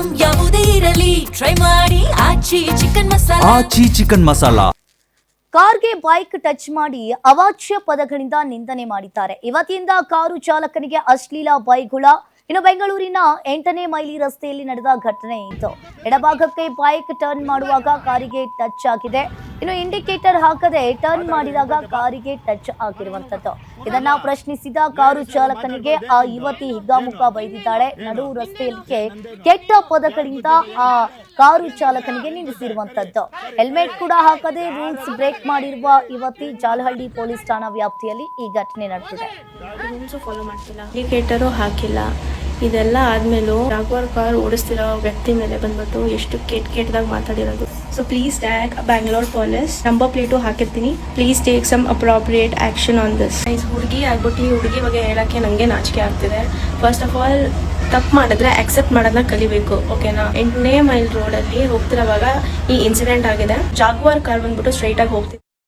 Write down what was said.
Item ಯಾವುದೇ ಇರಲಿ try ಮಾಡಿ ಆಚಿ ಚಿಕನ್ ಮಸಾಲಾ. ಕಾರ್ಗೆ ಬೈಕ್ ಟಚ್ ಮಾಡಿ ಅವಾಚ್ಯ ಪದಗಳಿಂದ ನಿಂದನೆ ಮಾಡಿದ್ದಾರೆ. ಇವತ್ತಿಂದ ಕಾರು ಚಾಲಕನಿಗೆ ಅಶ್ಲೀಲ ಬೈಗುಳ. ಇನ್ನು ಬೆಂಗಳೂರಿನ 8ನೇ ಮೈಲಿ ರಸ್ತೆಯಲ್ಲಿ ನಡೆದ ಘಟನೆ ಇದು. ಎಡಭಾಗಕ್ಕೆ ಬೈಕ್ ಟರ್ನ್ ಮಾಡುವಾಗ ಕಾರಿಗೆ ಟಚ್ ಆಗಿದೆ. ಇನ್ನು ಇಂಡಿಕೇಟರ್ ಹಾಕದೆ ಟರ್ನ್ ಮಾಡಿದಾಗ ಕಾರಿಗೆ ಟಚ್ ಆಗಿರುವಂತದ್ದು. ಇದನ್ನ ಪ್ರಶ್ನಿಸಿದ ಕಾರು ಚಾಲಕನಿಗೆ ಆ ಯುವತಿ ಹಿಗ್ಗಾಮುಗ್ಗಾ ಬೈದಿದ್ದಾಳೆ. ನಡು ರಸ್ತೆಯಲ್ಲಿ ಕೆಟ್ಟ ಪದಗಳಿಂದ ಆ ಕಾರು ಚಾಲಕನಿಗೆ ನಿಲ್ಲಿಸಿರುವಂತದ್ದು. ಹೆಲ್ಮೆಟ್ ಕೂಡ ಹಾಕದೆ ರೂಲ್ಸ್ ಬ್ರೇಕ್ ಮಾಡಿರುವ ಯುವತಿ ಜಾಲಹಳ್ಳಿ ಪೊಲೀಸ್ ಠಾಣಾ ವ್ಯಾಪ್ತಿಯಲ್ಲಿ ಈ ಘಟನೆ ನಡೆದಿದೆ. ಫಾಲೋ ಮಾಡ್ತಿಲ್ಲ, ಇಂಡಿಕೇಟರು ಹಾಕಿಲ್ಲ. ಇದೆಲ್ಲ ಆದ್ಮೇಲೂ ಜಾಗ್ವಾರ್ ಕಾರ್ ಓಡಿಸ್ತಿರೋ ವ್ಯಕ್ತಿ ಮೇಲೆ ಬಂದ್ಬಿಟ್ಟು ಎಷ್ಟು ಕೆಟ್ಟದಾಗಿ ಮಾತಾಡಿರೋದು. So please tag Bangalore police, number plate ಹಾಕಿರ್ತೀನಿ. Please take some inappropriate action on this. ಹುಡುಗಿ ಆಗ್ಬಿಟ್ಟು ಈ ಹುಡುಗಿ ಬಗ್ಗೆ ಹೇಳಕ್ಕೆ ನಂಗೆ ನಾಚಿಕೆ ಆಗ್ತಿದೆ. ಫಸ್ಟ್ ಆಫ್ ಆಲ್ ತಪ್ಪು ಮಾಡಿದ್ರೆ ಅಕ್ಸೆಪ್ಟ್ ಮಾಡೋದನ್ನ ಕಲಿಬೇಕು, ಓಕೆನಾ? 8ನೇ ಮೈಲ್ ರೋಡಲ್ಲಿ ಹೋಗ್ತಿರೋವಾಗ ಈ ಇನ್ಸಿಡೆಂಟ್ ಆಗಿದೆ. ಜಾಗ್ವಾರ್ ಕಾರ್ ಬಂದ್ಬಿಟ್ಟು ಸ್ಟ್ರೈಟ್ ಆಗಿ ಹೋಗ್ತಿದೆ.